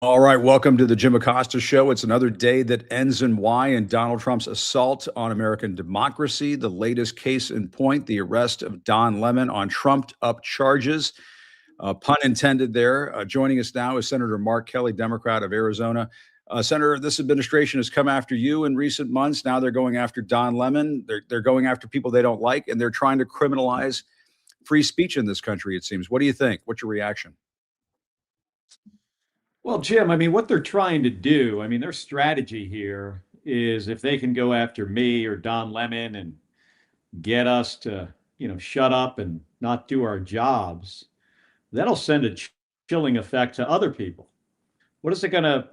All right, welcome to the Jim Acosta Show. It's another day that ends in Y in Donald Trump's assault on American democracy. The latest case in point, the arrest of Don Lemon on trumped-up charges. Pun intended there. Joining us now is Senator Mark Kelly, Democrat of Arizona. Senator, this administration has come after you in recent months. Now they're going after Don Lemon. They're going after people they don't like, and they're trying to criminalize free speech in this country, it seems. What do you think? What's your reaction? Well, Jim, what they're trying to do, their strategy here is if they can go after me or Don Lemon and get us to, shut up and not do our jobs, that'll send a chilling effect to other people. What is it gonna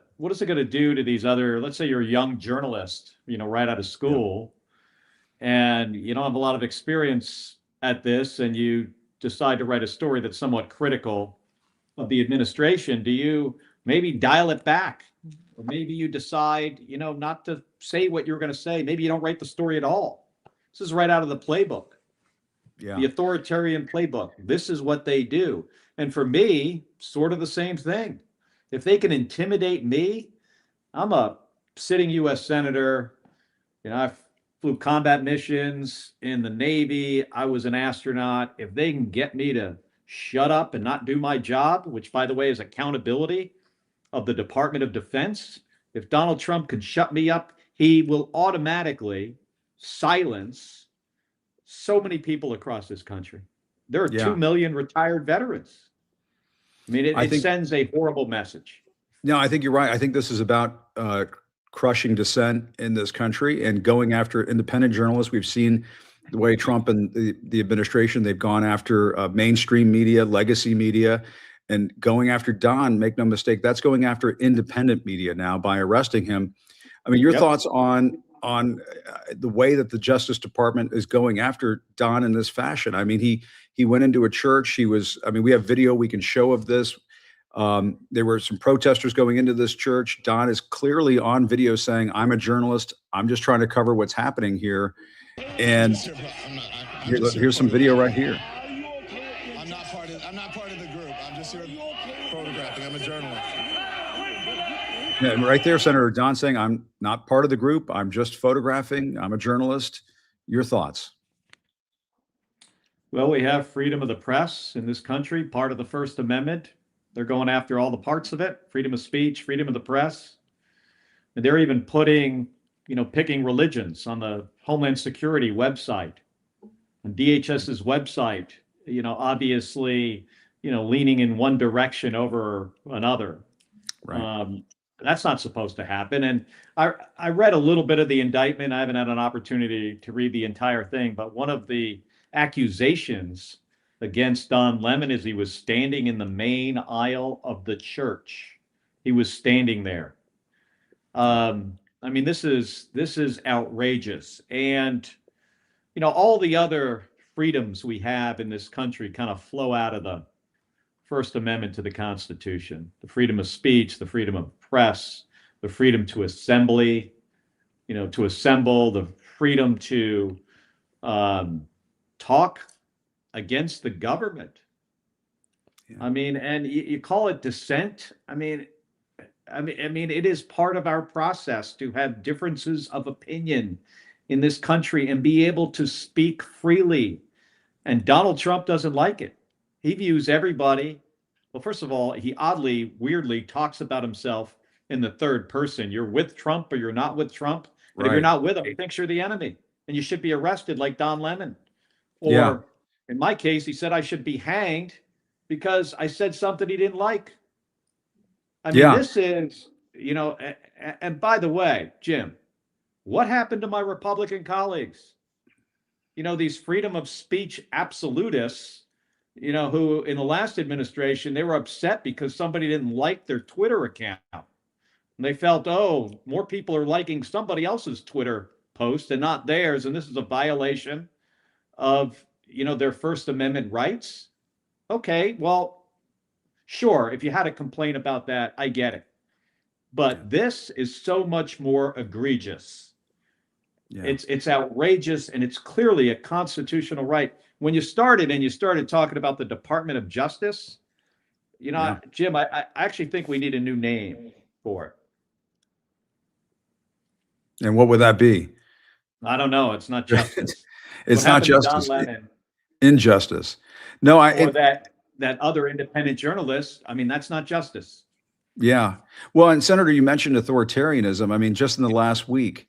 do to these other, let's say you're a young journalist, right out of Yeah. school, and you don't have a lot of experience at this, and you decide to write a story that's somewhat critical of the administration. Do you maybe dial it back? Or maybe you decide, not to say what you're going to say. Maybe you don't write the story at all. This is right out of the playbook, Yeah. the authoritarian playbook. This is what they do. And for me, sort of the same thing. If they can intimidate me, I'm a sitting U.S. Senator. I flew combat missions in the Navy. I was an astronaut. If they can get me to shut up and not do my job, which, by the way, is accountability of the Department of Defense, if Donald Trump can shut me up, he will automatically silence so many people across this country. There are Yeah. 2 million retired veterans. It, I it think sends a horrible message. No, I think you're right. I think this is about crushing dissent in this country and going after independent journalists. We've seen the way Trump and the administration, they've gone after mainstream media, legacy media, and going after Don, make no mistake, that's going after independent media now by arresting him. I mean, your Yep. thoughts on the way that the Justice Department is going after Don in this fashion? I mean, he went into a church. He was. I mean, we have video we can show of this. There were some protesters going into this church. Don is clearly on video saying, "I'm a journalist. I'm just trying to cover what's happening here." I'm And just here. I'm just here here's some video right here. I'm not part of the group. I'm just here photographing. I'm a journalist. Yeah, and right there, Senator Don saying, "I'm not part of the group. I'm just photographing. I'm a journalist." Your thoughts? Well, we have freedom of the press in this country, part of the First Amendment. They're going after all the parts of it: freedom of speech, freedom of the press. And they're even picking religions on the Homeland Security website, on DHS's website, obviously, leaning in one direction over another. Right. That's not supposed to happen. And I read a little bit of the indictment. I haven't had an opportunity to read the entire thing, but one of the accusations against Don Lemon is he was standing in the main aisle of the church. He was standing there. This is outrageous. And all the other freedoms we have in this country kind of flow out of the First Amendment to the Constitution: the freedom of speech, the freedom of press, the freedom to assembly, to assemble, the freedom to talk against the government. Yeah. And you call it dissent. It is part of our process to have differences of opinion in this country and be able to speak freely. And Donald Trump doesn't like it. He views everybody. Well, first of all, he oddly, weirdly talks about himself in the third person. You're with Trump or you're not with Trump. And if you're Right. not with him, he thinks you're the enemy and you should be arrested like Don Lemon. Yeah. Or in my case, he said I should be hanged because I said something he didn't like. Yeah. This is, and by the way, Jim, what happened to my Republican colleagues? These freedom of speech absolutists, who in the last administration, they were upset because somebody didn't like their Twitter account. And they felt, oh, more people are liking somebody else's Twitter post and not theirs. And this is a violation of, their First Amendment rights. Okay, well, sure, if you had a complaint about that, I get it. But this is so much more egregious. Yeah. It's outrageous, and it's clearly a constitutional right. When you started talking about the Department of Justice, You know, Yeah. Jim, I actually think we need a new name for it. And what would that be? I don't know. It's not justice. What It's not happened to Don justice, Lemon injustice. No, or that other independent journalist? I mean, that's not justice. yeah. Well, and Senator, you mentioned authoritarianism. I mean, just in the last week,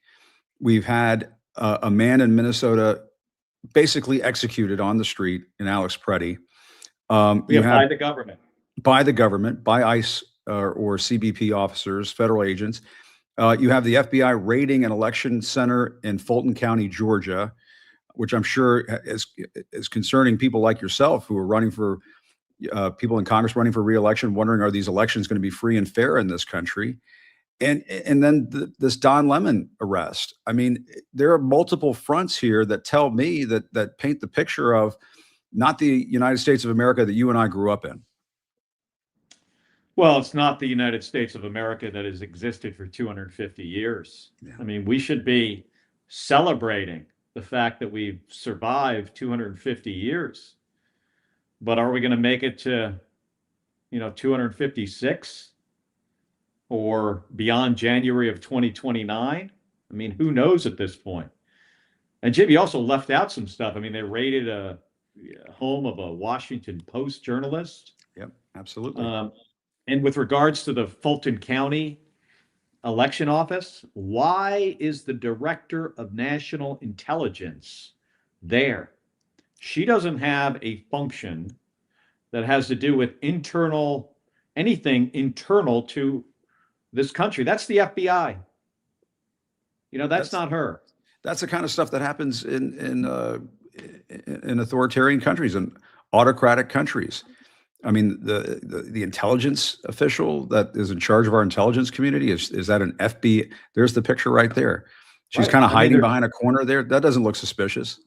we've had a man in Minnesota basically executed on the street in Alex Preddy. We You have have by the government. by the government, by ICE or CBP officers, federal agents. You have the FBI raiding an election center in Fulton County, Georgia, which I'm sure is concerning people like yourself who are running for people in Congress running for reelection, wondering are these elections going to be free and fair in this country? And then this Don Lemon arrest. I mean, there are multiple fronts here that tell me that paint the picture of not the United States of America that you and I grew up in. Well, it's not the United States of America that has existed for 250 years. Yeah. I mean, we should be celebrating the fact that we've survived 250 years. But are we going to make it to, 256 or beyond January of 2029? I mean, who knows at this point? And Jim, you also left out some stuff. I mean, they raided a home of a Washington Post journalist. Yep, absolutely. And with regards to the Fulton County election office, why is the director of national intelligence there? She doesn't have a function that has to do with anything internal to this country. That's the FBI. That's not her. That's the kind of stuff that happens in authoritarian countries and autocratic countries. I mean, the intelligence official that is in charge of our intelligence community is that an FBI? There's the picture right there. She's Right. kind of I mean, hiding behind a corner there. That doesn't look suspicious.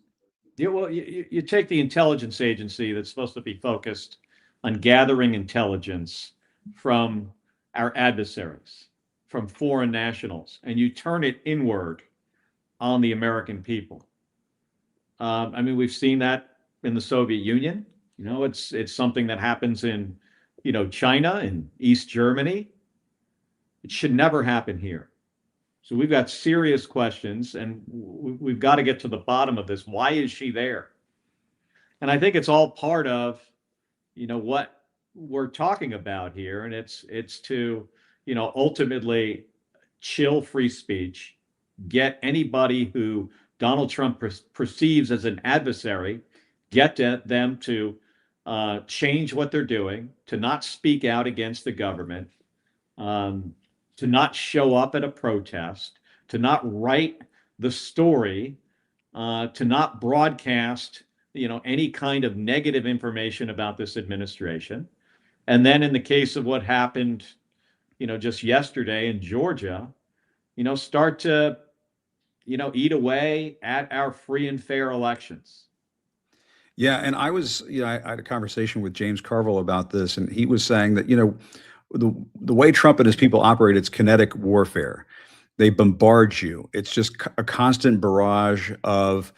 Yeah, well, you take the intelligence agency that's supposed to be focused on gathering intelligence from our adversaries, from foreign nationals, and you turn it inward on the American people. I mean, we've seen that in the Soviet Union. It's something that happens in, China and East Germany. It should never happen here. So we've got serious questions, and we've got to get to the bottom of this. Why is she there? And I think it's all part of, what we're talking about here, and it's to, ultimately chill free speech, get anybody who Donald Trump perceives as an adversary, get them to change what they're doing, to not speak out against the government, to not show up at a protest, to not write the story, to not broadcast, any kind of negative information about this administration. And then in the case of what happened, just yesterday in Georgia, start to, eat away at our free and fair elections. Yeah, and I had a conversation with James Carville about this, and he was saying that, the way Trump and his people operate, it's kinetic warfare. They bombard you. It's just a constant barrage of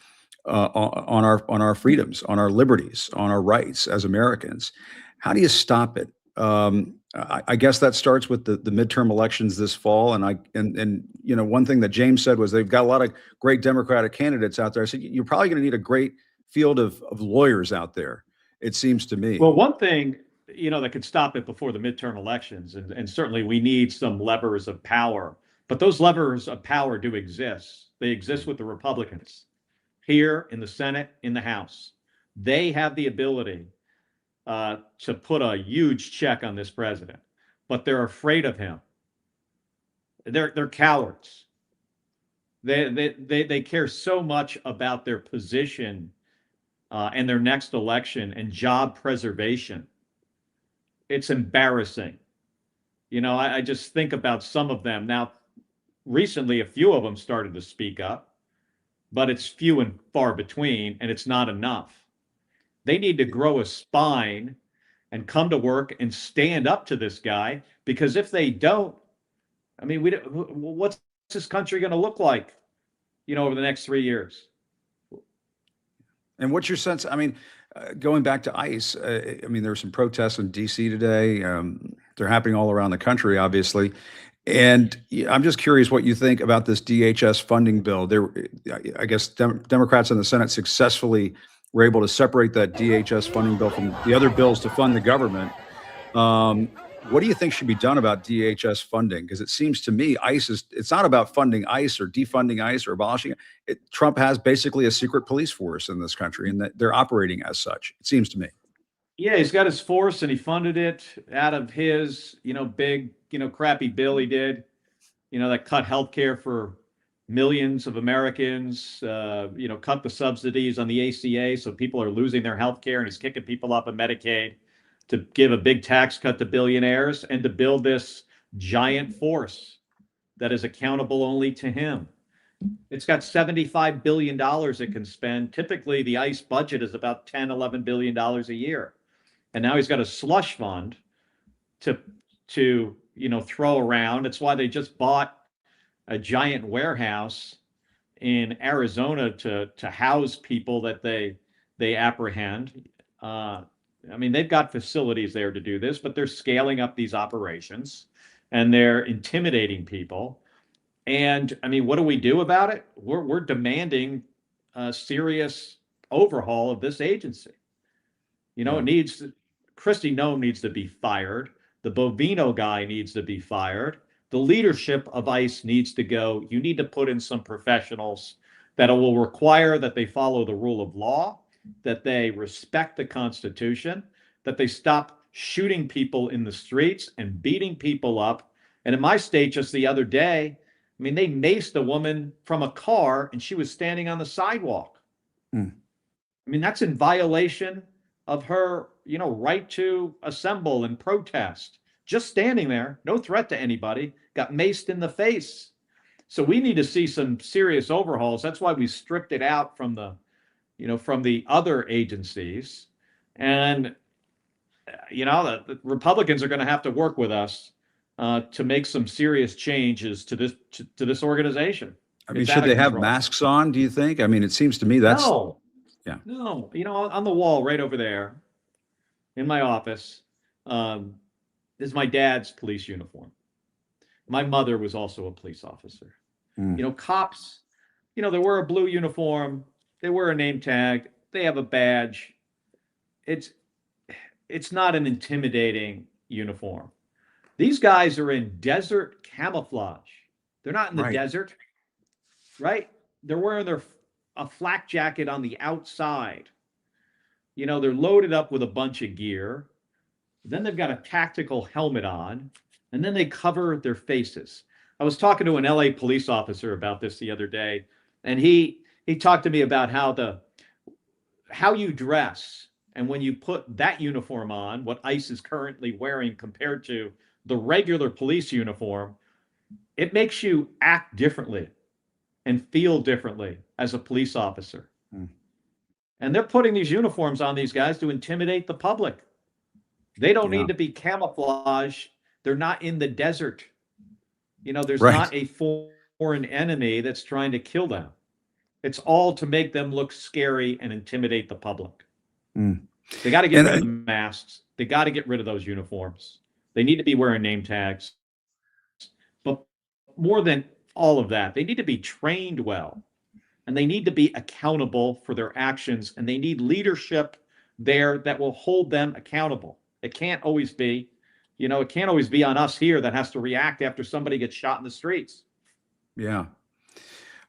on our freedoms, on our liberties, on our rights as Americans. How do you stop it? I guess that starts with the midterm elections this fall. And one thing that James said was they've got a lot of great Democratic candidates out there. I said you're probably going to need a great field of lawyers out there. It seems to me. Well, one thing that could stop it before the midterm elections, and certainly we need some levers of power. But those levers of power do exist. They exist with the Republicans here in the Senate, in the House. They have the ability to put a huge check on this president, but they're afraid of him. They're cowards. They care so much about their position and their next election and job preservation. It's embarrassing. I just think about some of them. Now, recently, a few of them started to speak up, but it's few and far between, and it's not enough. They need to grow a spine and come to work and stand up to this guy, because if they don't, I mean, what's this country going to look like, over the next 3 years? And what's your sense? I mean, Going back to ICE, I mean, there were some protests in DC today. They're happening all around the country, obviously. And I'm just curious what you think about this DHS funding bill. I guess Democrats in the Senate successfully were able to separate that DHS funding bill from the other bills to fund the government. What do you think should be done about DHS funding? Because it seems to me it's not about funding ICE or defunding ICE or abolishing it. Trump has basically a secret police force in this country, and that they're operating as such, it seems to me. Yeah, he's got his force and he funded it out of his, big, crappy bill he did, that cut healthcare for millions of Americans, cut the subsidies on the ACA. So people are losing their healthcare, and he's kicking people off of Medicaid to give a big tax cut to billionaires and to build this giant force that is accountable only to him. It's got $75 billion it can spend. Typically, the ICE budget is about $10, $11 billion a year. And now he's got a slush fund to throw around. That's why they just bought a giant warehouse in Arizona to house people that they apprehend. I mean, they've got facilities there to do this, but they're scaling up these operations and they're intimidating people. And I mean, what do we do about it? We're demanding a serious overhaul of this agency. It needs Kristi Noem needs to be fired. The Bovino guy needs to be fired. The leadership of ICE needs to go. You need to put in some professionals that will require that they follow the rule of law, that they respect the Constitution, that they stop shooting people in the streets and beating people up. And in my state just the other day, I mean, they maced a woman from a car and she was standing on the sidewalk. I mean, that's in violation of her, right to assemble and protest. Just standing there, no threat to anybody, got maced in the face. So we need to see some serious overhauls. That's why we stripped it out from the other agencies. And, the Republicans are going to have to work with us to make some serious changes to this organization. I mean, should they have masks on, do you think? I mean, it seems to me that's... No. Yeah. No. On the wall right over there in my office is my dad's police uniform. My mother was also a police officer. Cops, they wear a blue uniform. They wear a name tag. They have a badge. It's not an intimidating uniform. These guys are in desert camouflage. They're not in the desert, right? They're wearing a flak jacket on the outside. They're loaded up with a bunch of gear. Then they've got a tactical helmet on, and then they cover their faces. I was talking to an LA police officer about this the other day, and he talked to me about how you dress, and when you put that uniform on, what ICE is currently wearing compared to the regular police uniform, it makes you act differently and feel differently as a police officer. And they're putting these uniforms on these guys to intimidate the public. They don't need to be camouflage. They're not in the desert. There's not a foreign enemy that's trying to kill them. It's all to make them look scary and intimidate the public. They got to get rid of the masks. They got to get rid of those uniforms. They need to be wearing name tags. But more than all of that, they need to be trained well. And they need to be accountable for their actions. And they need leadership there that will hold them accountable. It can't always be, it can't always be on us here that has to react after somebody gets shot in the streets. Yeah.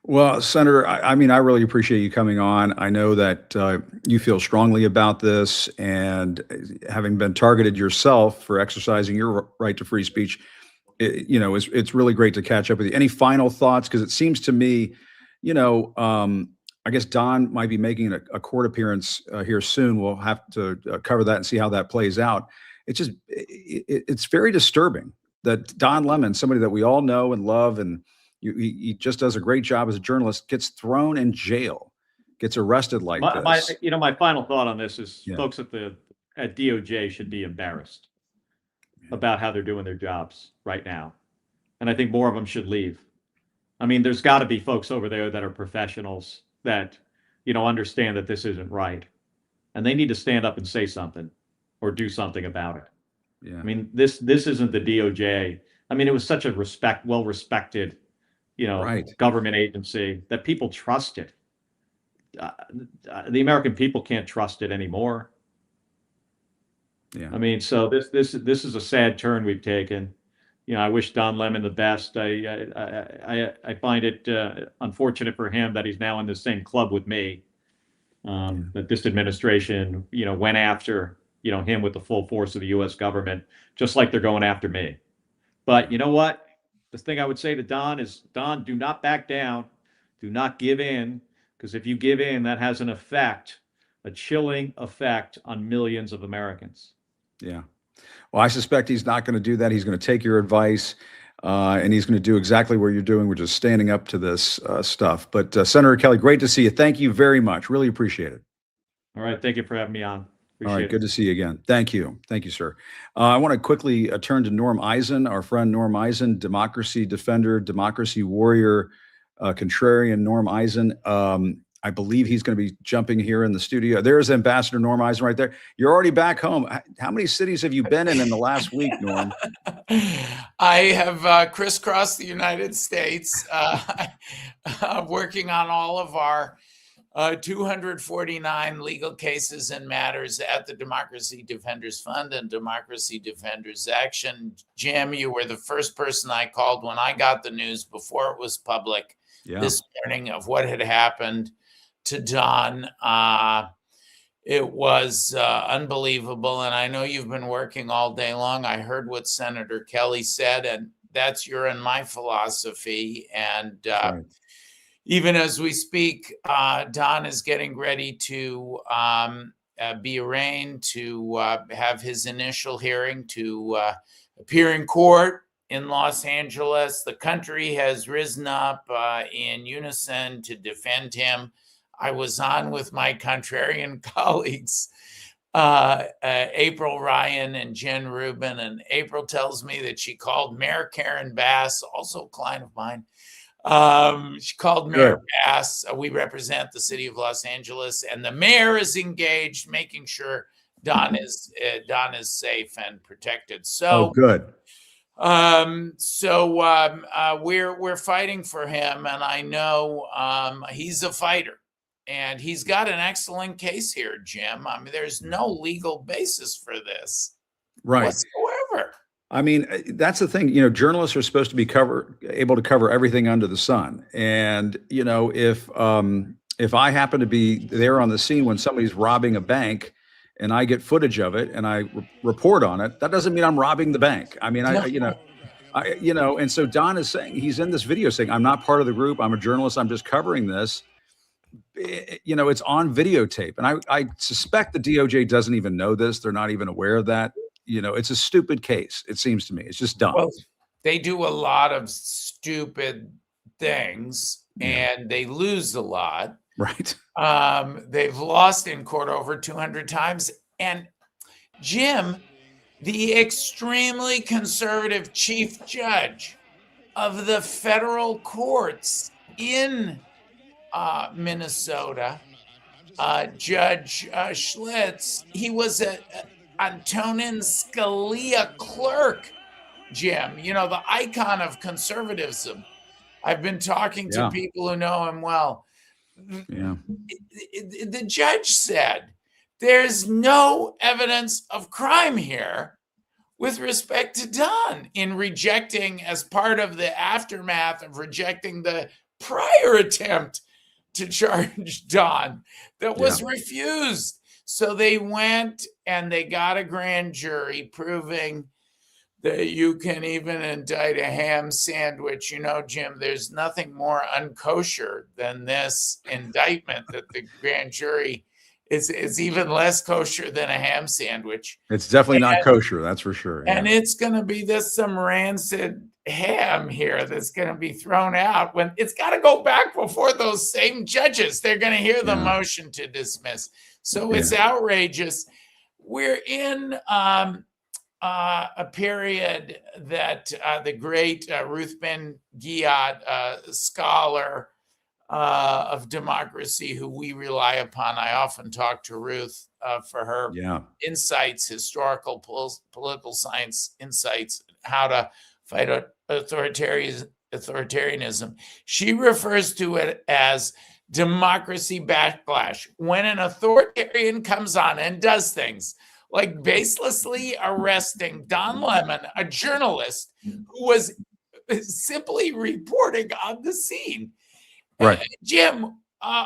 Well, Senator, I mean, I really appreciate you coming on. I know that you feel strongly about this, and having been targeted yourself for exercising your right to free speech, it's really great to catch up with you. Any final thoughts? Because it seems to me, I guess Don might be making a court appearance here soon. We'll have to cover that and see how that plays out. It's very disturbing that Don Lemon, somebody that we all know and love, and he just does a great job as a journalist, gets thrown in jail, gets arrested like this. My final thought on this is folks at DOJ should be embarrassed about how they're doing their jobs right now. And I think more of them should leave. I mean, there's got to be folks over there that are professionals that, understand that this isn't right. and they need to stand up and say something or do something about it. Yeah. I mean, this isn't the DOJ. I mean, it was such a well-respected, Right. government agency that people trusted. The American people can't trust it anymore. Yeah. I mean, so this is a sad turn we've taken. I wish Don Lemon the best. I find it unfortunate for him that he's now in the same club with me. That this administration, went after, him with the full force of the U.S. government, just like they're going after me. But you know what? The thing I would say to Don is, Don, do not back down. Do not give in, because if you give in, that has an effect, a chilling effect on millions of Americans. Yeah. Well, I suspect he's not going to do that. He's going to take your advice, and he's going to do exactly what you're doing, which is standing up to this stuff. But Senator Kelly, great to see you. Thank you very much. Really appreciate it. All right. Thank you for having me on. All right. Appreciate Good it. to see you again. Thank you. Thank you, sir. I want to quickly turn to Norm Eisen, our friend Norm Eisen, democracy defender, democracy warrior, contrarian Norm Eisen. I believe he's going to be jumping here in the studio. There's Ambassador Norm Eisen right there. You're already back home. How many cities have you been in the last week, Norm? I have crisscrossed the United States, working on all of our 249 legal cases and matters at the Democracy Defenders Fund and Democracy Defenders Action. Jim, you were the first person I called when I got the news before it was public this morning of what had happened to Don. It was unbelievable. And I know you've been working all day long. I heard what Senator Kelly said, and that's your and my philosophy. And Right. even as we speak, Don is getting ready to be arraigned, to have his initial hearing, to appear in court in Los Angeles. The country has risen up in unison to defend him. I was on with my contrarian colleagues, April Ryan and Jen Rubin, and April tells me that she called Mayor Karen Bass, also a client of mine. She called Mayor Bass. We represent the city of Los Angeles, and the mayor is engaged, making sure Don is safe and protected. So, good. We're fighting for him, and I know he's a fighter, and he's got an excellent case here, Jim. I mean, there's no legal basis for this, Right. whatsoever. I mean, that's the thing. Journalists are supposed to be able to cover everything under the sun. And if I happen to be there on the scene when somebody's robbing a bank, and I get footage of it and I report on it, that doesn't mean I'm robbing the bank. I mean, and so Don is saying, he's in this video saying, I'm not part of the group. I'm a journalist. I'm just covering this. It's on videotape. And I suspect the DOJ doesn't even know this. They're not even aware of that. It's a stupid case. It seems to me. It's just dumb. Well, they do a lot of stupid things and they lose a lot. Right. They've lost in court over 200 times. And Jim, the extremely conservative chief judge of the federal courts in Minnesota, Judge Schlitz, he was a Antonin Scalia clerk, Jim, the icon of conservatism. I've been talking to people who know him well. Yeah. The judge said, there's no evidence of crime here with respect to Don, in rejecting, as part of the aftermath of rejecting the prior attempt to charge Don that was refused. So they went and they got a grand jury proving that you can even indict a ham sandwich. Jim, there's nothing more unkosher than this indictment that the grand jury is even less kosher than a ham sandwich. It's definitely not kosher, that's for sure. Yeah. And it's going to be some rancid ham here that's going to be thrown out when it's got to go back before those same judges. They're going to hear the motion to dismiss. So it's outrageous. We're in a period that the great Ruth Ben-Ghiat, scholar, of democracy who we rely upon. I often talk to Ruth for her Yeah. insights, historical, political science insights, how to fight authoritarianism. She refers to it as democracy backlash. When an authoritarian comes on and does things like baselessly arresting Don Lemon, a journalist who was simply reporting on the scene. Right. Jim,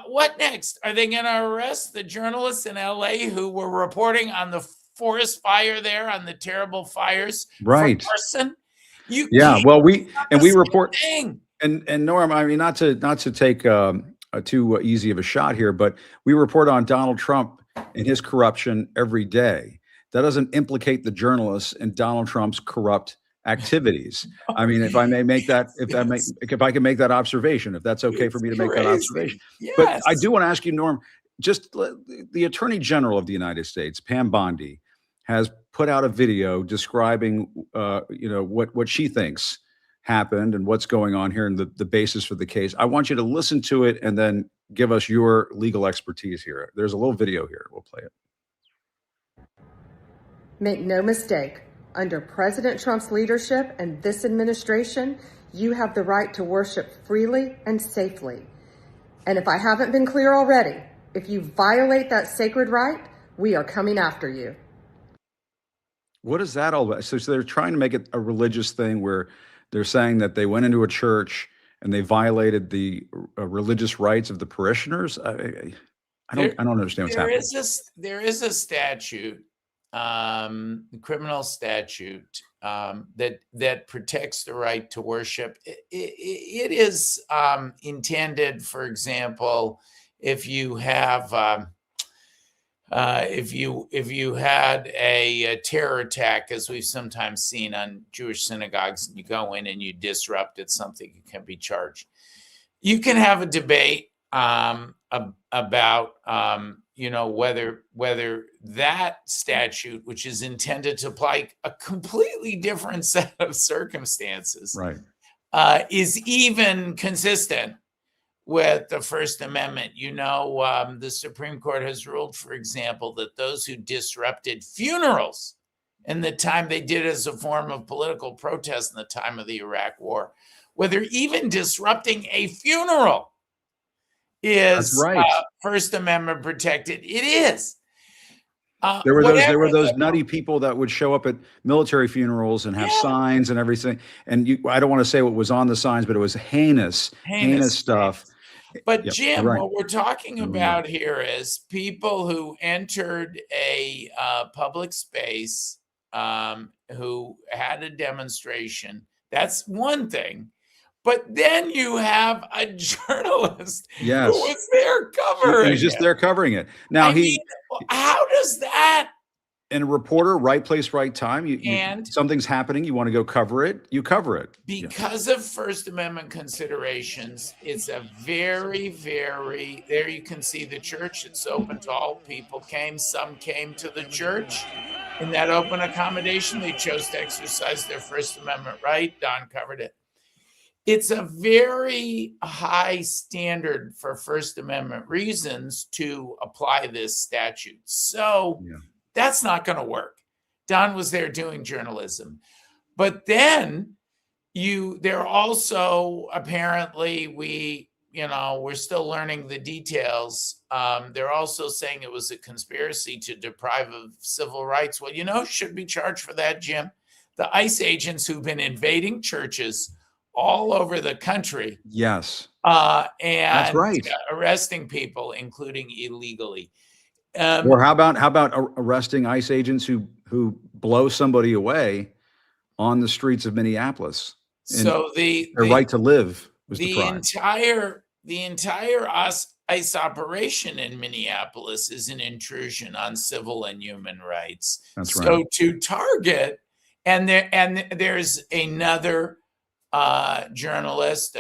what next? Are they going to arrest the journalists in LA who were reporting on the forest fire there, on the terrible fires? Right. For arson? Yeah. Well, we report, thing. and Norm, I mean, not to take too easy of a shot here, but we report on Donald Trump and his corruption every day. That doesn't implicate the journalists in Donald Trump's corrupt activities. I mean, if I may make that, if I can make that observation, if that's okay for me to make that observation. Yes. But I do want to ask you, Norm, just the Attorney General of the United States, Pam Bondi, has put out a video describing, what she thinks happened and what's going on here and the basis for the case. I want you to listen to it and then give us your legal expertise here. There's a little video here. We'll play it. Make no mistake, under President Trump's leadership and this administration, you have the right to worship freely and safely. And if I haven't been clear already, if you violate that sacred right, we are coming after you. What is that all about? So they're trying to make it a religious thing where they're saying that they went into a church and they violated the religious rights of the parishioners. I don't understand what's happening. There is a statute, criminal statute, that protects the right to worship. It is intended, for example, if you have if you had a terror attack, as we've sometimes seen on Jewish synagogues, and you go in and you disrupted something, you can be charged. You can have a debate about whether that statute, which is intended to apply a completely different set of circumstances, Right, is even consistent with the First Amendment. The Supreme Court has ruled, for example, that those who disrupted funerals in the time they did as a form of political protest in the time of the Iraq War, whether even disrupting a funeral is that's right. First Amendment protected. It is. There were those nutty people that would show up at military funerals and have signs and everything. And I don't want to say what was on the signs, but it was heinous stuff. But Yep, Jim, right. what we're talking about here is people who entered a public space, who had a demonstration. That's one thing. But then you have a journalist who was there covering it. He's just there covering it. Now, how does that? And a reporter, right place, right time. Something's happening. You want to go cover it. You cover it. Because of First Amendment considerations, it's a very, very, there you can see the church. It's open to all people. Some came to the church. In that open accommodation, they chose to exercise their First Amendment right. Don covered it. It's a very high standard for First Amendment reasons to apply this statute. So that's not going to work. Don was there doing journalism. But then they're also, apparently, we're still learning the details. They're also saying it was a conspiracy to deprive of civil rights. Well, should be charged for that, Jim. The ICE agents who've been invading churches all over the country. Yes. And that's right. Arresting people, including illegally. Or how about arresting ICE agents who blow somebody away on the streets of Minneapolis? So their right to live was deprived. The entire ICE operation in Minneapolis is an intrusion on civil and human rights. That's right. So to target, and there's another journalist,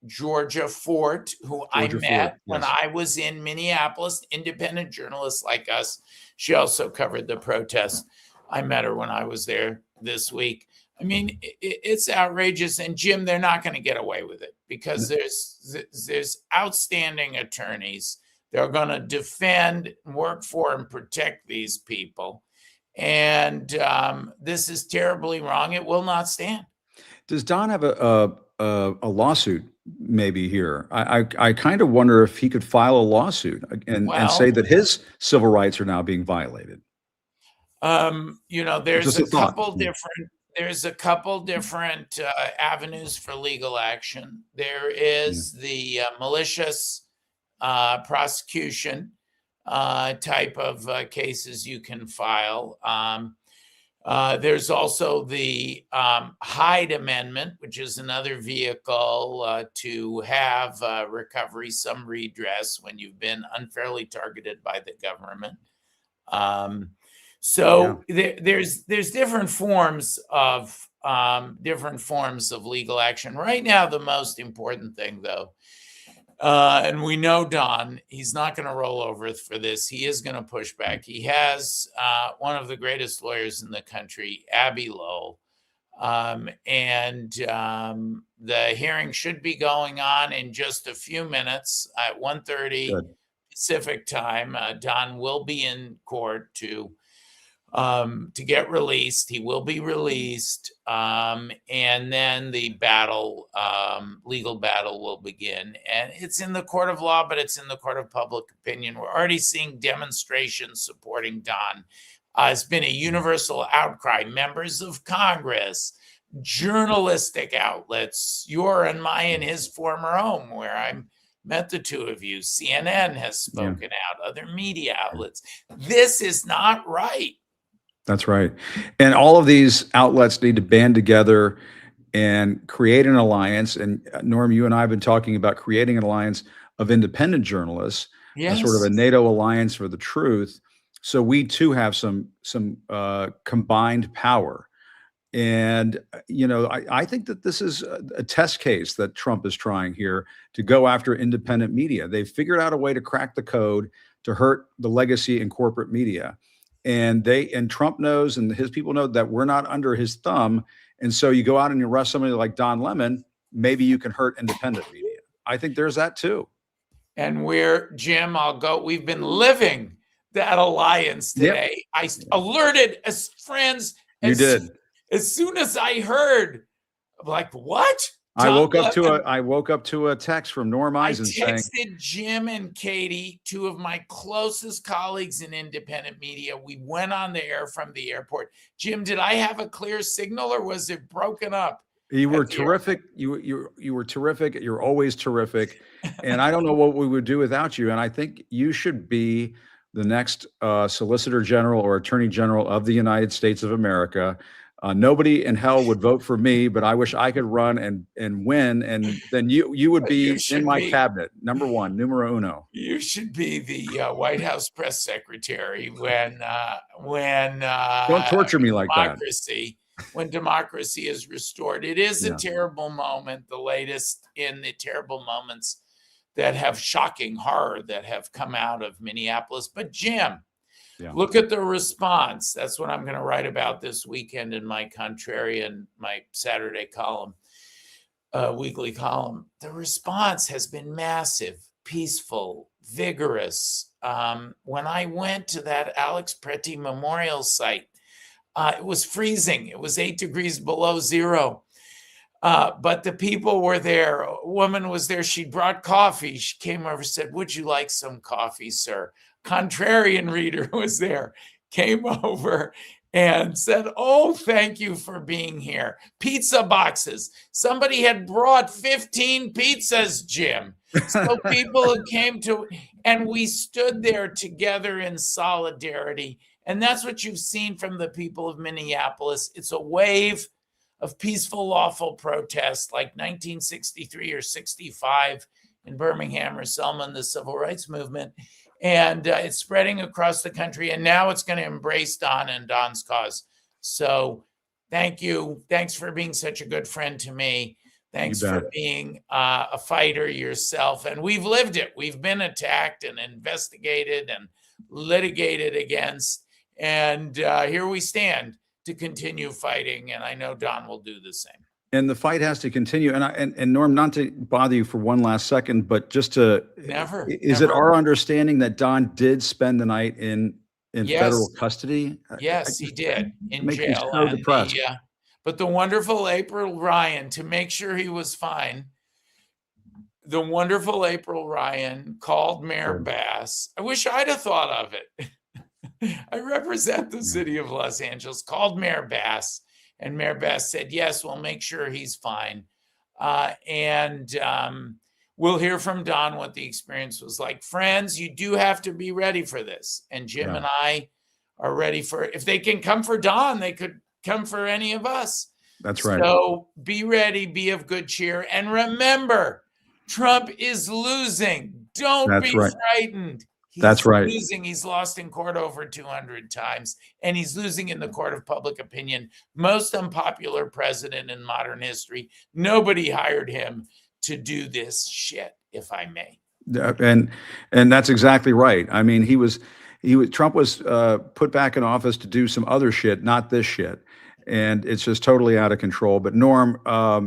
Georgia Fort, who I met when I was in Minneapolis, independent journalist like us. She also covered the protests. I met her when I was there this week. I mean, it's outrageous. And Jim, they're not going to get away with it because there's outstanding attorneys. They're going to defend, work for, and protect these people. And this is terribly wrong. It will not stand. Does Don have a lawsuit maybe here? I kind of wonder if he could file a lawsuit and say that his civil rights are now being violated. There's a couple different avenues for legal action. There is the malicious prosecution type of cases you can file. There's also the Hyde Amendment, which is another vehicle to have recovery, some redress when you've been unfairly targeted by the government. There's different forms of legal action. Right now, the most important thing, though, and we know Don, he's not going to roll over for this. He is going to push back. He has one of the greatest lawyers in the country, Abby Lowell. The hearing should be going on in just a few minutes at 1:30 Pacific time. Don will be in court to get released. He will be released. And then the legal battle will begin. And it's in the court of law, but it's in the court of public opinion. We're already seeing demonstrations supporting Don. It's been a universal outcry. Members of Congress, journalistic outlets, your and my and his former home, where I met the two of you. CNN has spoken out, other media outlets. This is not right. That's right. And all of these outlets need to band together and create an alliance. And Norm, you and I have been talking about creating an alliance of independent journalists, sort of a NATO alliance for the truth. So we too have some combined power. And, I think that this is a test case that Trump is trying here to go after independent media. They've figured out a way to crack the code to hurt the legacy and corporate media. And Trump knows, and his people know, that we're not under his thumb. And so you go out and you arrest somebody like Don Lemon, maybe you can hurt independent media. I think there's that too. And Jim, we've been living that alliance today. Yep. I alerted as friends. As soon as I heard, I'm like, what? I woke up to a text from Norm Eisen saying, I texted Jim and Katie, two of my closest colleagues in independent media. We went on the air from the airport. Jim, did I have a clear signal or was it broken up? You were terrific. You were terrific. You're always terrific. And I don't know what we would do without you. And I think you should be the next Solicitor General or Attorney General of the United States of America. Nobody in hell would vote for me, but I wish I could run and win. And then you would be in my cabinet, number one, numero uno. You should be the White House press secretary when don't torture me like that. When democracy is restored. It is a terrible moment, the latest in the terrible moments that have shocking horror that have come out of Minneapolis. But Jim, look at the response. That's what I'm going to write about this weekend in my Contrarian, my Saturday column, weekly column. The response has been massive, peaceful, vigorous. When I went to that Alex Pretty Memorial site, it was freezing. It was 8 degrees below zero. But the people were there. A woman was there. She brought coffee. She came over and said, "Would you like some coffee, sir?" Contrarian reader was there, came over and said, "Oh, thank you for being here." Pizza boxes. Somebody had brought 15 pizzas, Jim. So people who came to, and we stood there together in solidarity. And that's what you've seen from the people of Minneapolis. It's a wave of peaceful, lawful protest like 1963 or 65 in Birmingham or Selma in the Civil Rights Movement. And it's spreading across the country. And now it's going to embrace Don and Don's cause. So thank you. Thanks for being such a good friend to me. Thanks for being a fighter yourself. And we've lived it. We've been attacked and investigated and litigated against. And here we stand to continue fighting, and I know Don will do the same. And the fight has to continue. And Norm, not to bother you for one last second, but just to is it our understanding that Don did spend the night in federal custody? Yes, he did, in makes me jail. so depressed. But the wonderful April Ryan, to make sure he was fine, the wonderful April Ryan called Mayor Bass. I wish I'd have thought of it. I represent the city of Los Angeles, called Mayor Bass, and Mayor Bass said, yes, we'll make sure he's fine. And we'll hear from Don what the experience was like. Friends, you do have to be ready for this. And Jim and I are ready for it. If they can come for Don, they could come for any of us. That's right. So be ready, be of good cheer. And remember, Trump is losing. Don't be frightened. He's losing. He's lost in court over 200 times, and he's losing in the court of public opinion. Most unpopular president in modern history. Nobody hired him to do this shit, if I may. And that's exactly right. I mean, Trump was put back in office to do some other shit, not this shit. And it's just totally out of control. But Norm,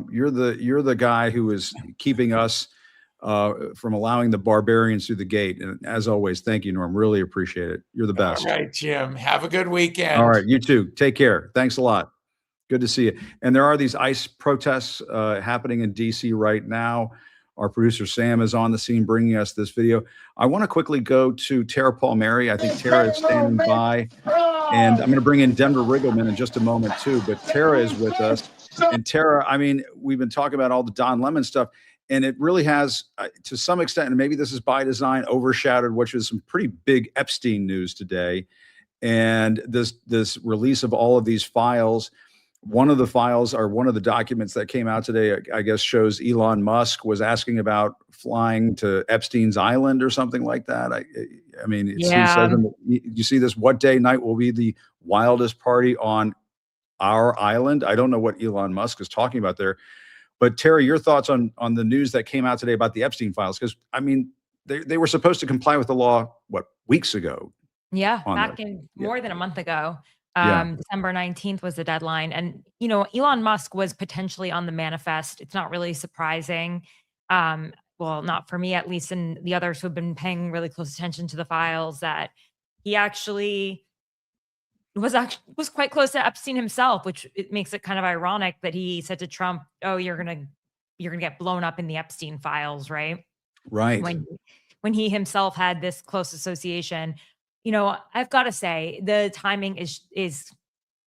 you're the guy who is keeping us from allowing the barbarians through the gate. And as always, thank you, Norm. Really appreciate it. You're the best. All right, Jim. Have a good weekend. All right, you too. Take care. Thanks a lot. Good to see you. And there are these ICE protests happening in D.C. right now. Our producer Sam is on the scene bringing us this video. I want to quickly go to Tara Palmeri. I think Tara is standing by. And I'm going to bring in Denver Riggleman in just a moment too. But Tara is with us. And Tara, I mean, we've been talking about all the Don Lemon stuff. And it really has, to some extent, and maybe this is by design, overshadowed, which was some pretty big Epstein news today. And this release of all of these files. One of the files, or one of the documents that came out today, I guess, shows Elon Musk was asking about flying to Epstein's island or something like that. I mean, he says, you see this, what day night will be the wildest party on our island? I don't know what Elon Musk is talking about there. But Terry, your thoughts on the news that came out today about the Epstein files? Because, I mean, they were supposed to comply with the law, weeks ago? Yeah, back in more than a month ago. December 19th was the deadline. And, Elon Musk was potentially on the manifest. It's not really surprising. Well, not for me, at least, and the others who've been paying really close attention to the files, that he actually was quite close to Epstein himself, which it makes it kind of ironic that he said to Trump, "Oh, you're gonna get blown up in the Epstein files," right? Right. When he himself had this close association. I've got to say the timing is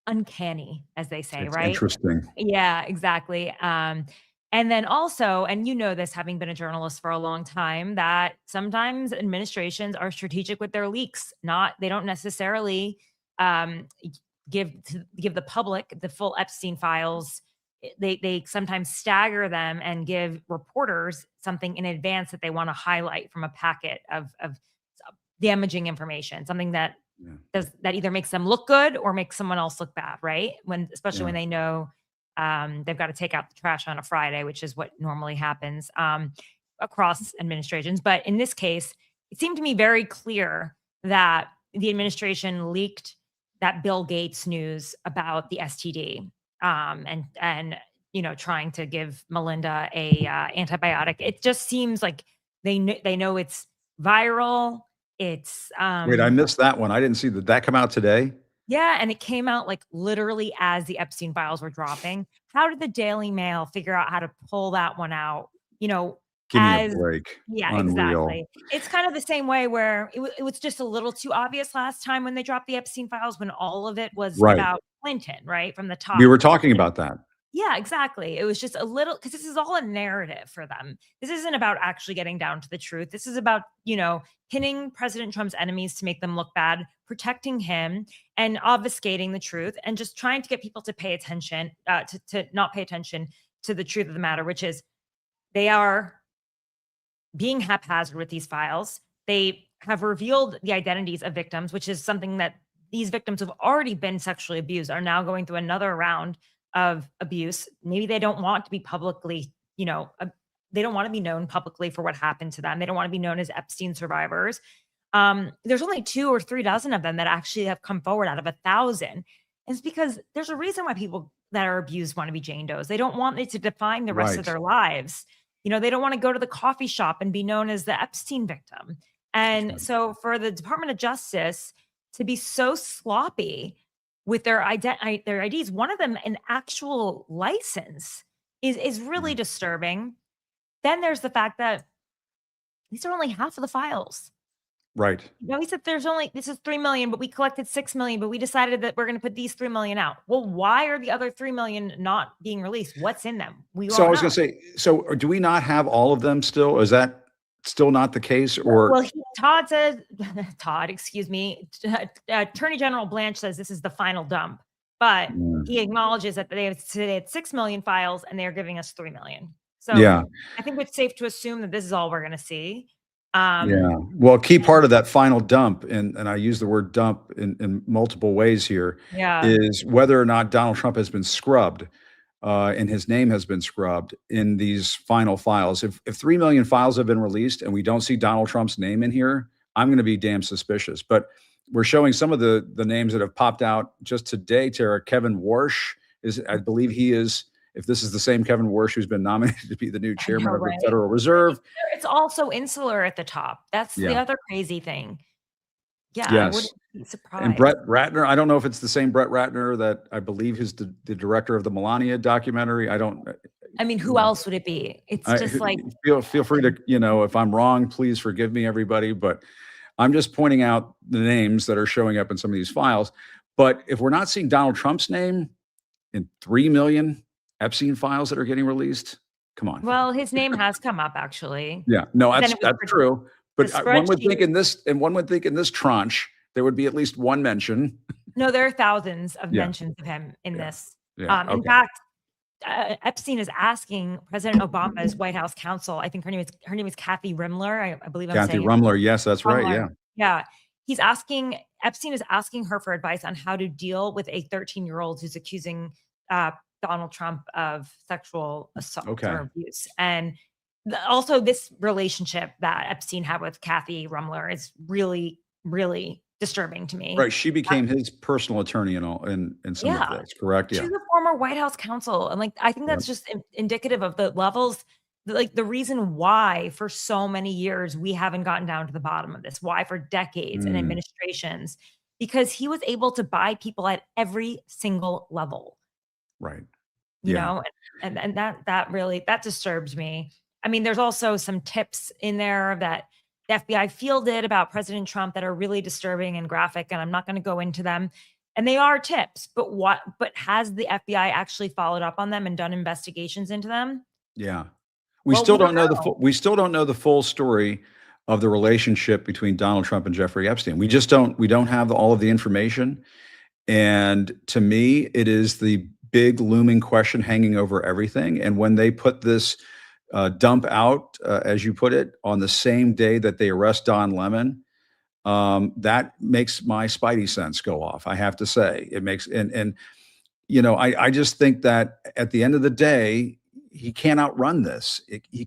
uncanny, as they say, it's right? Interesting. Yeah, exactly. And then also, and this, having been a journalist for a long time, that sometimes administrations are strategic with their leaks. They don't necessarily give the public the full Epstein files. They sometimes stagger them and give reporters something in advance that they want to highlight from a packet of damaging information, something that that either makes them look good or makes someone else look bad, right? Especially when they know they've got to take out the trash on a Friday, which is what normally happens across administrations. But in this case, it seemed to me very clear that the administration leaked that Bill Gates news about the STD and trying to give Melinda a antibiotic. It just seems like they know it's viral. It's wait, I missed that one. I didn't see that come out today. Yeah, and it came out like literally as the Epstein files were dropping. How did the Daily Mail figure out how to pull that one out? Give me a break. Yeah, Unreal. exactly. It's kind of the same way where it was just a little too obvious last time when they dropped the Epstein files, when all of it was about Clinton, right? From the top. We were talking about that. Yeah, exactly. It was just a little, because this is all a narrative for them. This isn't about actually getting down to the truth. This is about, pinning President Trump's enemies to make them look bad, protecting him, and obfuscating the truth, and just trying to get people to pay attention, to not pay attention to the truth of the matter, which is they are being haphazard with these files. They have revealed the identities of victims, which is something that these victims who've already been sexually abused are now going through another round of abuse. Maybe they don't want to be publicly, they don't want to be known publicly for what happened to them. They don't want to be known as Epstein survivors. There's only 2 or 3 dozen of them that actually have come forward out of 1,000. It's because there's a reason why people that are abused want to be Jane Does. They don't want it to define the rest of Right. their lives. They don't want to go to the coffee shop and be known as the Epstein victim. And Right. so for the Department of Justice to be so sloppy with their IDs, one of them an actual license is really disturbing. Then there's the fact that these are only half of the files. Right. He said this is 3 million, but we collected 6 million, but we decided that we're going to put these 3 million out. Well, why are the other 3 million not being released? What's in them? We So I won't was going know. to say, so do we not have all of them still? Is that still not the case? Or Well, Todd says, excuse me, Attorney General Blanche says this is the final dump, but he acknowledges that they had 6 million files and they're giving us 3 million. So yeah, I think it's safe to assume that this is all we're going to see. yeah. Well, a key part of that final dump, and I use the word dump in multiple ways here, Yeah. is whether or not Donald Trump has been scrubbed, and his name has been scrubbed in these final files. If 3 million files have been released and we don't see Donald Trump's name in here, I'm going to be damn suspicious. But we're showing some of the names that have popped out just today. Tara, Kevin Warsh I believe he is. If this is the same Kevin Warsh who's been nominated to be the new chairman of the right? Federal Reserve. It's also insular at the top. That's the Yeah. other crazy thing. Yeah, I Yes. wouldn't be surprised. And Brett Ratner, I don't know if it's the same Brett Ratner that I believe is the director of the Melania documentary. I mean, who else would it be? It's just like feel free to, if I'm wrong, please forgive me, everybody. But I'm just pointing out the names that are showing up in some of these files. But if we're not seeing Donald Trump's name in 3 million Epstein files that are getting released, come on. well, his name has come up actually. Yeah, no, Then that's it was true. But the one would think spreadsheet- one would think in this tranche there would be at least one mention. No, there are thousands of Yeah. mentions of him in this. Yeah, In okay. fact, Epstein is asking President Obama's White House counsel. I think her name is Kathy Rimler. I believe I'm Kathy saying it. Rumler, yes, that's right. Rumler. Yeah. Yeah. Epstein is asking her for advice on how to deal with a 13-year-old who's accusing Donald Trump of sexual assault or abuse. And also this relationship that Epstein had with Kathy Rumler is really, really disturbing to me. Right. She became his personal attorney in some of this, correct? Yeah. She's a former White House counsel. And I think that's just indicative of the levels, the reason why for so many years we haven't gotten down to the bottom of this, why for decades and administrations, because he was able to buy people at every single level. Right. You know, and that really disturbs me. I mean, there's also some tips in there that the FBI fielded about President Trump that are really disturbing and graphic, and I'm not going to go into them. And they are tips, but has the FBI actually followed up on them and done investigations into them? Yeah. We still don't know the full story of the relationship between Donald Trump and Jeffrey Epstein. We don't have all of the information. And to me, it is the big looming question hanging over everything. And when they put this dump out, as you put it, on the same day that they arrest Don Lemon, that makes my spidey sense go off. I have to say, it makes, I just think that at the end of the day, he can't outrun this. He's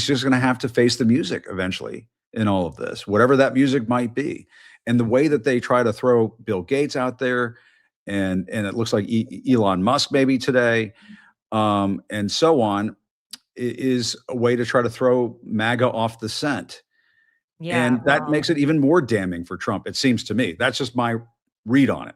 just going to have to face the music eventually in all of this, whatever that music might be. And the way that they try to throw Bill Gates out there, and it looks like Elon Musk maybe today, and so on, is a way to try to throw MAGA off the scent. Yeah, and that makes it even more damning for Trump, it seems to me. That's just my read on it.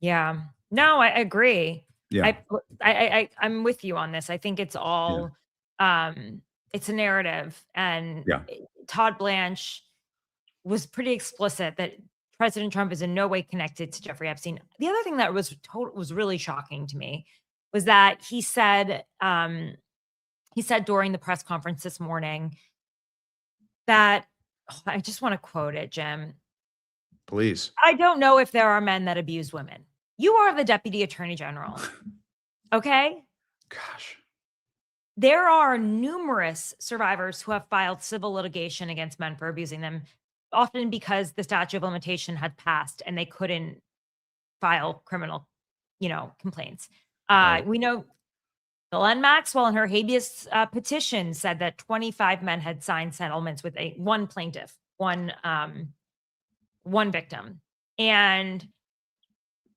Yeah. No, I agree. Yeah. I'm with you on this. I think it's all it's a narrative, and Todd Blanche was pretty explicit that President Trump is in no way connected to Jeffrey Epstein. The other thing that was really shocking to me was that he said during the press conference this morning that, I just want to quote it, Jim. Please. I don't know if there are men that abuse women. You are the deputy attorney general. Okay? Gosh. There are numerous survivors who have filed civil litigation against men for abusing them, often because the statute of limitation had passed and they couldn't file criminal, complaints. Right. We know Ghislaine Maxwell in her habeas petition said that 25 men had signed settlements with one plaintiff, one victim. And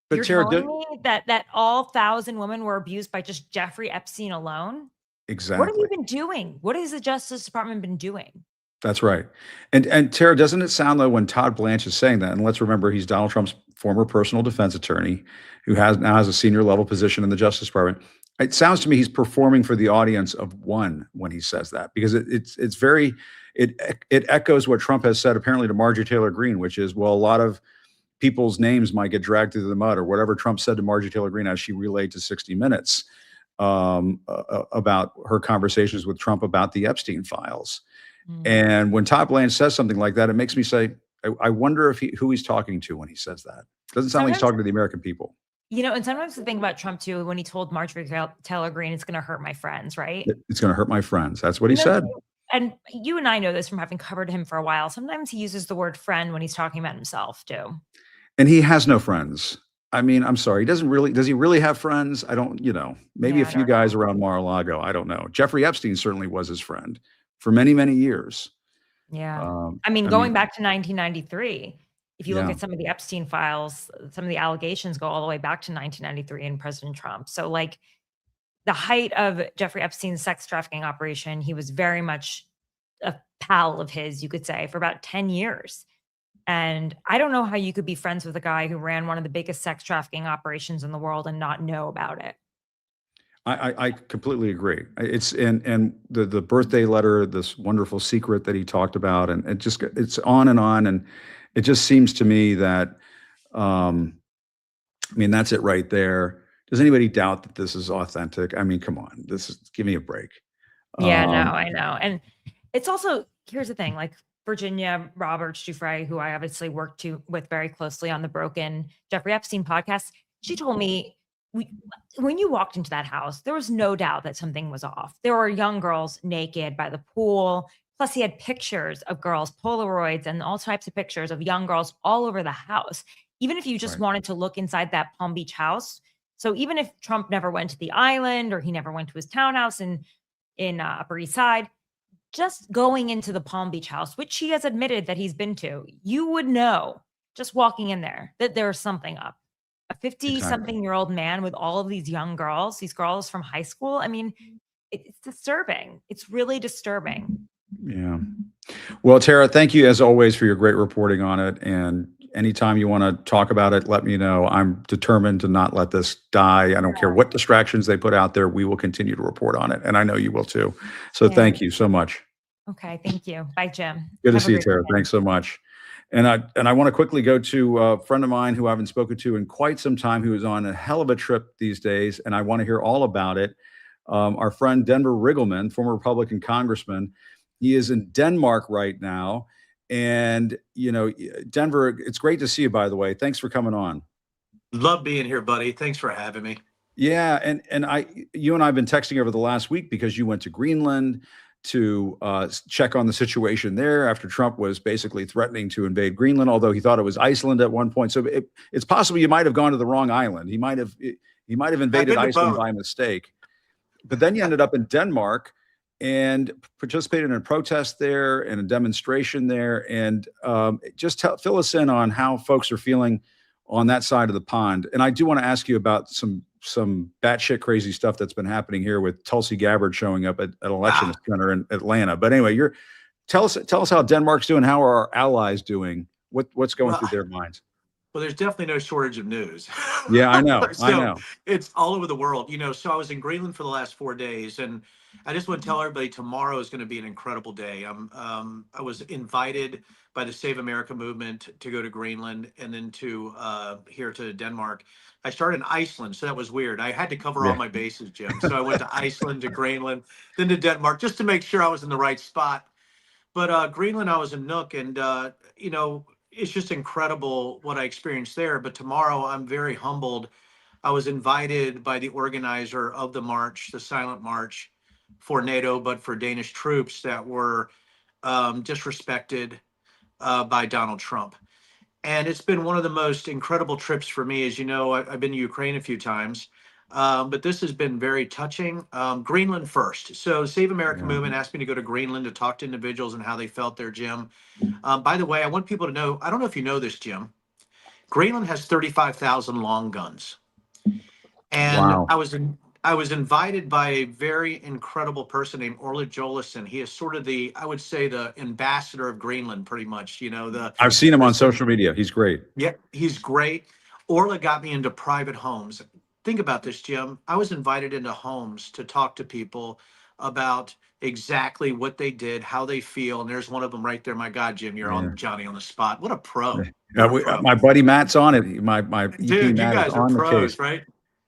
But you're Tara, telling me that all 1,000 women were abused by just Jeffrey Epstein alone? What have exactly. you been doing? What has the Justice Department been doing? That's right. And Tara, doesn't it sound though when Todd Blanche is saying that, and let's remember he's Donald Trump's former personal defense attorney who has a senior level position in the Justice Department. It sounds to me he's performing for the audience of one when he says that, because it's very it echoes what Trump has said apparently to Marjorie Taylor Greene, which is, well, a lot of people's names might get dragged through the mud, or whatever Trump said to Marjorie Taylor Greene as she relayed to 60 Minutes about her conversations with Trump about the Epstein files. Mm. And when Todd Blanche says something like that, it makes me say, I wonder if who he's talking to when he says that. Doesn't sound like he's Sometimes, talking to the American people. and sometimes the thing about Trump too, when he told Marjorie Taylor Greene, it's going to hurt my friends, right? It's going to hurt my friends. That's what he said. And you and I know this from having covered him for a while. Sometimes he uses the word friend when he's talking about himself too. And he has no friends. I mean, I'm sorry. Does he really have friends? I don't, maybe Yeah, a I few don't guys know. around Mar-a-Lago. I don't know. Jeffrey Epstein certainly was his friend for many, many years. Yeah. I mean, going back to 1993, if you look Yeah. at some of the Epstein files, some of the allegations go all the way back to 1993 and President Trump. So like the height of Jeffrey Epstein's sex trafficking operation, he was very much a pal of his, you could say, for about 10 years. And I don't know how you could be friends with a guy who ran one of the biggest sex trafficking operations in the world and not know about it. I completely agree. It's and the birthday letter, this wonderful secret that he talked about, and it's on, and it just seems to me that, I mean, that's it right there. Does anybody doubt that this is authentic? I mean, come on, give me a break. Yeah, no, Um, I know. And it's also, here's the thing, like Virginia Roberts Giuffre, who I obviously worked with very closely on the Broken Jeffrey Epstein podcast, she told me when you walked into that house, there was no doubt that something was off. There were young girls naked by the pool. Plus, he had pictures of girls, Polaroids, and all types of pictures of young girls all over the house. Even if you just Right. wanted to look inside that Palm Beach house. So even if Trump never went to the island or he never went to his townhouse in Upper East Side, just going into the Palm Beach house, which he has admitted that he's been to, you would know just walking in there that there's something up. A 50-something-year-old man with all of these young girls, these girls from high school. I mean, it's disturbing. It's really disturbing. Yeah. Well, Tara, thank you as always for your great reporting on it. And anytime you want to talk about it, let me know. I'm determined to not let this die. I don't care what distractions they put out there. We will continue to report on it. And I know you will too. So Yeah. thank you so much. Okay. Thank you. Bye, Jim. Good to Have a see you, great Tara. weekend. Thanks so much. And I want to quickly go to a friend of mine who I haven't spoken to in quite some time, who is on a hell of a trip these days, and I want to hear all about it. Our friend Denver Riggleman, former Republican congressman, he is in Denmark right now. And, Denver, it's great to see you, by the way. Thanks for coming on. Love being here, buddy. Thanks for having me. Yeah, and you and I have been texting over the last week because you went to Greenland to check on the situation there after Trump was basically threatening to invade Greenland, although he thought it was Iceland at one point. So it's possible you might have gone to the wrong island. He might have invaded Iceland by mistake. But then you ended up in Denmark and participated in a protest there and a demonstration there. And just fill us in on how folks are feeling on that side of the pond. And I do want to ask you about some batshit crazy stuff that's been happening here with Tulsi Gabbard showing up at an election center in Atlanta. But anyway, tell us how Denmark's doing. How are our allies doing? What's going through their minds? Well, there's definitely no shortage of news. Yeah, I know. So I know. it's all over the world. So I was in Greenland for the last 4 days, and I just want to tell everybody tomorrow is going to be an incredible day. I was invited by the Save America movement to go to Greenland and then to here to Denmark. I started in Iceland, so that was weird. I had to cover all my bases, Jim. So I went to Iceland, to Greenland, then to Denmark, just to make sure I was in the right spot. But Greenland, I was in Nuuk, and it's just incredible what I experienced there. But tomorrow, I'm very humbled. I was invited by the organizer of the march, the silent march for NATO, but for Danish troops that were disrespected by Donald Trump. And it's been one of the most incredible trips for me. As you know, I've been to Ukraine a few times, but this has been very touching. Greenland first. So Save America Movement asked me to go to Greenland to talk to individuals and how they felt there, Jim. By the way, I want people to know, I don't know if you know this, Jim, Greenland has 35,000 long guns. And Wow. I was invited by a very incredible person named Orla Jolison. He is sort of I would say the ambassador of Greenland, pretty much. You know, I've seen him on social media. He's great. yeah, he's great. Orla got me into private homes. Think about this, Jim. I was invited into homes to talk to people about exactly what they did, how they feel. And there's one of them right there. My God, Jim, you're Yeah. on Johnny on the spot. What a pro. What a pro. My buddy Matt's on it. My EP Dude, you Matt is guys are on the pros, case. right?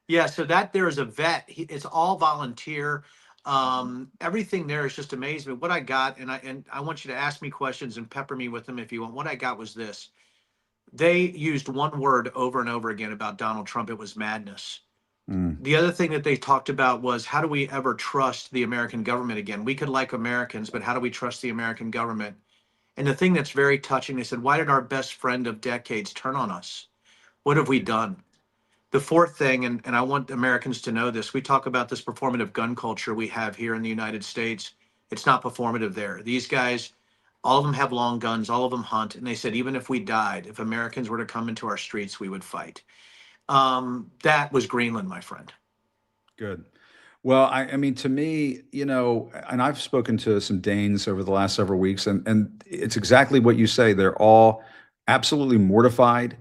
Yeah, so that there is a vet. It's all volunteer. Everything there is just amazing. What I got, and I want you to ask me questions and pepper me with them if you want. What I got was this. They used one word over and over again about Donald Trump. It was madness. The other thing that they talked about was, how do we ever trust the American government again? We could like Americans, but how do we trust the American government? And the thing that's very touching, they said, why did our best friend of decades turn on us? What have we done? The fourth thing, and I want Americans to know this, we talk about this performative gun culture we have here in the United States. It's not performative there. These guys, all of them have long guns, all of them hunt. And they said, even if we died, if Americans were to come into our streets, we would fight. That was Greenland, my friend. Good. Well, I mean, to me, you know, and I've spoken to some Danes over the last several weeks, and it's exactly what you say. They're all absolutely mortified.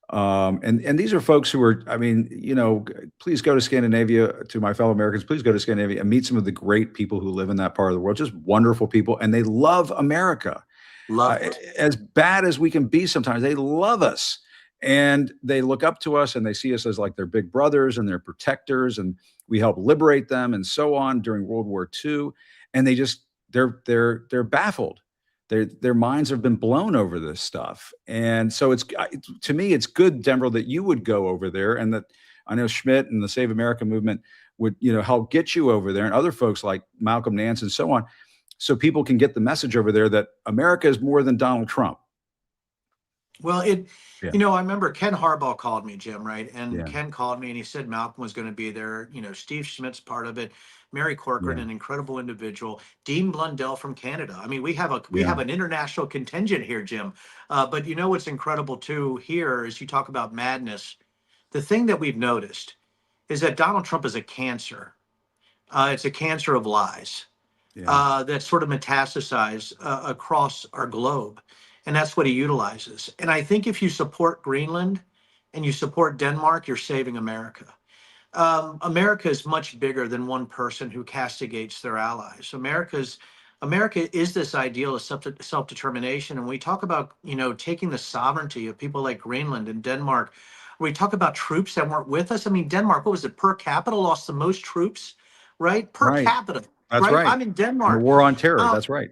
And these are folks who are, I mean, you know, please go to Scandinavia, to my fellow Americans, please go to Scandinavia and meet some of the great people who live in that part of the world, just wonderful people. And they love America. Love it. As bad as we can be sometimes, they love us. And they look up to us and they see us as like their big brothers and their protectors, and we help liberate them and so on during World War II. And they just they're baffled. Their minds have been blown over this stuff. And so it's to me, it's good, Denver, that you would go over there, and that I know Schmidt and the Save America movement would, you know, help get you over there, and other folks like Malcolm Nance and so on, so people can get the message over there that America is more than Donald Trump. Well, Yeah. you know, I remember Ken Harbaugh called me, Jim, right? And Yeah. Ken called me and he said Malcolm was going to be there. You know, Steve Schmidt's part of it. Mary Corcoran, Yeah. an incredible individual. Dean Blundell from Canada. I mean, we have Yeah. an international contingent here, Jim. But you know what's incredible too here is you talk about madness. The thing that we've noticed is that Donald Trump is a cancer. It's a cancer of lies. Yeah. That sort of metastasize across our globe. And that's what he utilizes. And I think if you support Greenland and you support Denmark, you're saving America. America is much bigger than one person who castigates their allies. America is this ideal of self-determination. And we talk about, you know, taking the sovereignty of people like Greenland and Denmark. We talk about troops that weren't with us. I mean, Denmark, what was it, per capita, lost the most troops, right? Per Right. capita. That's right. I'm in And Denmark. the war on terror. That's right.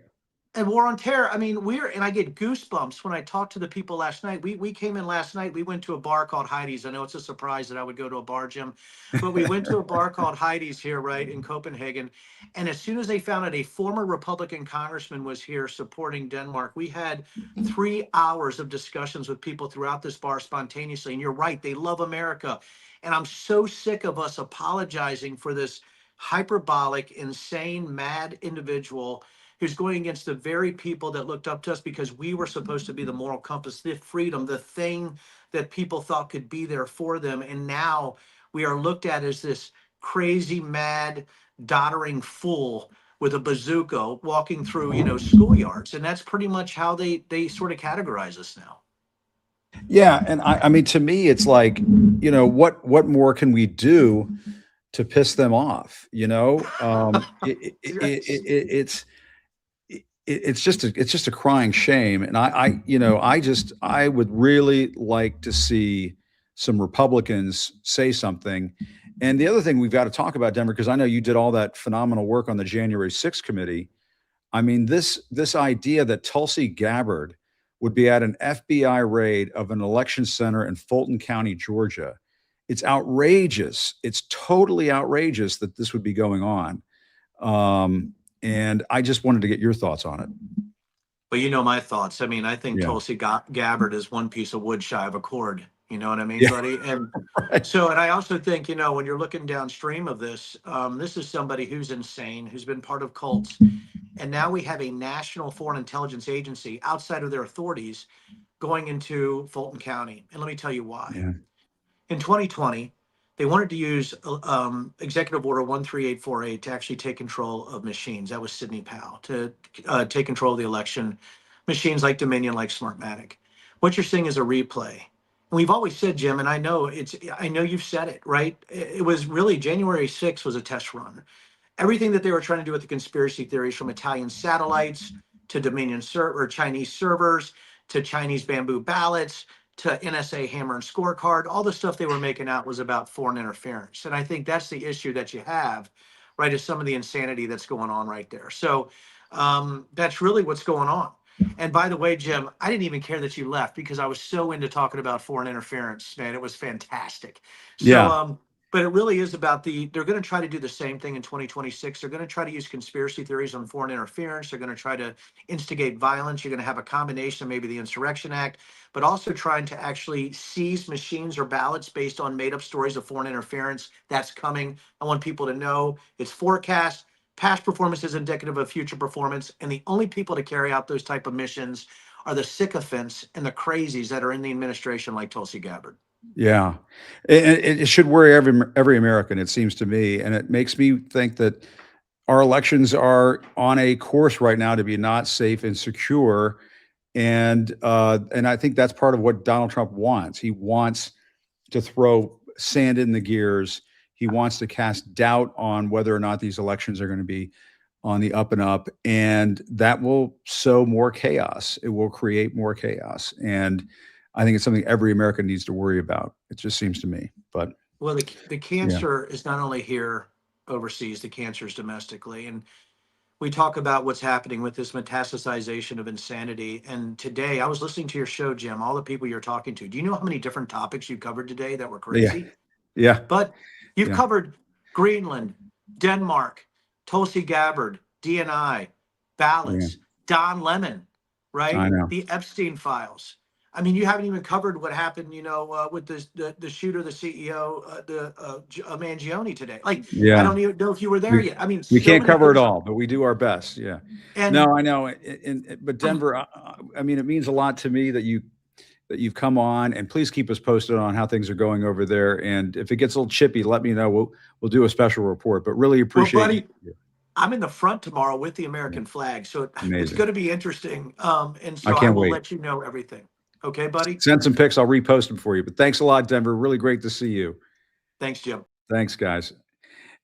And war on terror. I mean, and I get goosebumps when I talked to the people last night. We came in last night. We went to a bar called Heidi's. I know it's a surprise that I would go to a bar, Jim, but we went to a bar called Heidi's here, right, in Copenhagen. And as soon as they found out a former Republican congressman was here supporting Denmark, we had 3 hours of discussions with people throughout this bar spontaneously. And you're right, they love America. And I'm so sick of us apologizing for this hyperbolic, insane, mad individual who's going against the very people that looked up to us because we were supposed to be the moral compass, the freedom, the thing that people thought could be there for them. And now we are looked at as this crazy, mad, doddering fool with a bazooka walking through, you know, schoolyards. And that's pretty much how they sort of categorize us now. Yeah. And I mean, to me, it's like, you know, what more can we do to piss them off? You know, it's just a crying shame. And I would really like to see some Republicans say something. And the other thing we've got to talk about, Denver, because I know you did all that phenomenal work on the January 6th committee. I mean, this idea that Tulsi Gabbard would be at an FBI raid of an election center in Fulton County, Georgia. It's outrageous. It's totally outrageous that this would be going on. And I just wanted to get your thoughts on it. But you know my thoughts. I mean, I think Yeah. Tulsi Gabbard is one piece of wood shy of a cord. You know what I mean, Yeah. buddy? And Right. so, and I also think, you know, when you're looking downstream of this, this is somebody who's insane, who's been part of cults. And now we have a national foreign intelligence agency outside of their authorities going into Fulton County. And let me tell you why. Yeah. In 2020, they wanted to use Executive Order 13848 to actually take control of machines. That was Sidney Powell, to take control of the election machines like Dominion, like Smartmatic. What you're seeing is a replay. And we've always said, Jim, and I know you've said it, right? It was really January 6th was a test run. Everything that they were trying to do with the conspiracy theories, from Italian satellites to Dominion or Chinese servers to Chinese bamboo ballots to NSA hammer and scorecard, all the stuff they were making out was about foreign interference. And I think that's the issue that you have, right, is some of the insanity that's going on right there. So that's really what's going on. And by the way, Jim, I didn't even care that you left because I was so into talking about foreign interference, man. It was fantastic. So, Yeah. but it really is about they're going to try to do the same thing in 2026. They're going to try to use conspiracy theories on foreign interference. They're going to try to instigate violence. You're going to have a combination, maybe the Insurrection Act, but also trying to actually seize machines or ballots based on made up stories of foreign interference. That's coming. I want people to know it's forecast. Past performance is indicative of future performance. And the only people to carry out those type of missions are the sycophants and the crazies that are in the administration, like Tulsi Gabbard. Yeah, it should worry every American, it seems to me, and it makes me think that our elections are on a course right now to be not safe and secure, and I think that's part of what Donald Trump wants. He wants to throw sand in the gears. He wants to cast doubt on whether or not these elections are going to be on the up and up, and that will sow more chaos. It will create more chaos, and I think it's something every American needs to worry about. It just seems to me. But well, the cancer is not only here overseas, the cancer is domestically. And we talk about what's happening with this metastasization of insanity. And today I was listening to your show, Jim, all the people you're talking to. Do you know how many different topics you covered today that were crazy? Yeah. But you've covered Greenland, Denmark, Tulsi Gabbard, DNI, ballots, Don Lemon, right? I know. The Epstein files. I mean, you haven't even covered what happened, with the shooter, the CEO, Mangione today. Like, I don't even know if you were there yet. I mean, we can't cover it things. all, but we do our best. Yeah. And no, I know. But Denver, I mean, it means a lot to me that you've come on, and please keep us posted on how things are going over there. And if it gets a little chippy, let me know. We'll do a special report. But really appreciate well, buddy, it. I'm in the front tomorrow with the American flag, so it's going to be interesting. And so I will let you know everything. Okay, buddy? Send some pics. I'll repost them for you. But thanks a lot, Denver. Really great to see you. Thanks, Jim. Thanks, guys.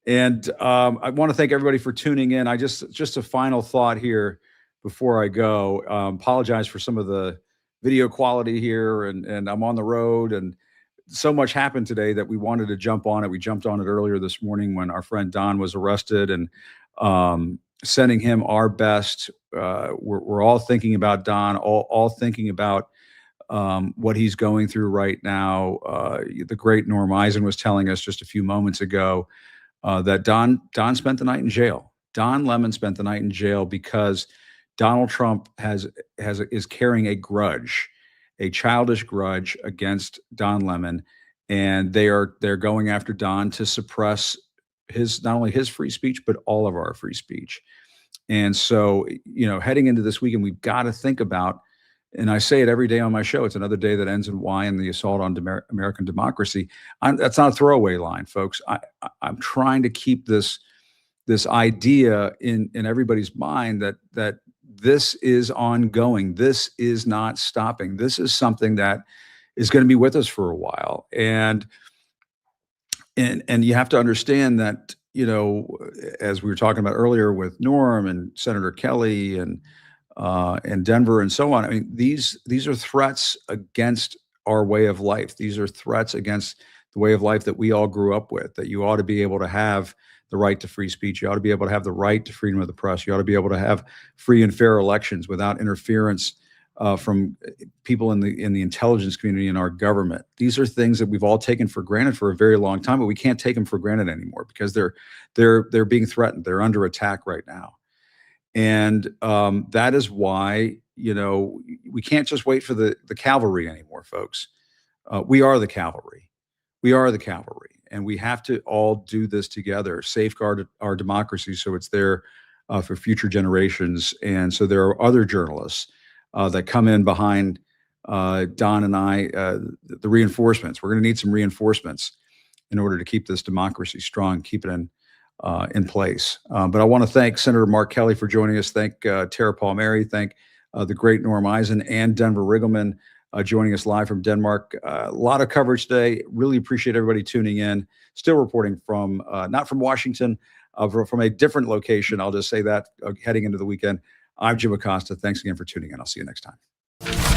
And I want to thank everybody for tuning in. Just a final thought here before I go. Apologize for some of the video quality here, and I'm on the road, and so much happened today that we wanted to jump on it. We jumped on it earlier this morning when our friend Don was arrested, and sending him our best. We're all thinking about Don, all thinking about what he's going through right now. The great Norm Eisen was telling us just a few moments ago that Don spent the night in jail. Don Lemon spent the night in jail because Donald Trump is carrying a grudge, a childish grudge against Don Lemon, and they're going after Don to suppress not only his free speech but all of our free speech. And so, heading into this weekend, we've got to think about. And I say it every day on my show. It's another day that ends in Y and the assault on American democracy. That's not a throwaway line, folks. I'm trying to keep this idea in everybody's mind that this is ongoing. This is not stopping. This is something that is going to be with us for a while. And you have to understand that, as we were talking about earlier with Norm and Senator Kelly and Denver and so on. I mean, these are threats against our way of life. These are threats against the way of life that we all grew up with, that you ought to be able to have the right to free speech. You ought to be able to have the right to freedom of the press. You ought to be able to have free and fair elections without interference from people in the intelligence community and our government. These are things that we've all taken for granted for a very long time, but we can't take them for granted anymore because they're being threatened. They're under attack right now. And that is why, we can't just wait for the cavalry anymore, folks. We are the cavalry. We are the cavalry. And we have to all do this together, safeguard our democracy so it's there for future generations. And so there are other journalists that come in behind Don and I, the reinforcements. We're going to need some reinforcements in order to keep this democracy strong, keep it in place. But I want to thank Senator Mark Kelly for joining us. Thank Tara Palmeri. Thank the great Norm Eisen and Denver Riggleman joining us live from Denmark. A lot of coverage today. Really appreciate everybody tuning in. Still reporting from, not from Washington, from a different location. I'll just say that heading into the weekend. I'm Jim Acosta. Thanks again for tuning in. I'll see you next time.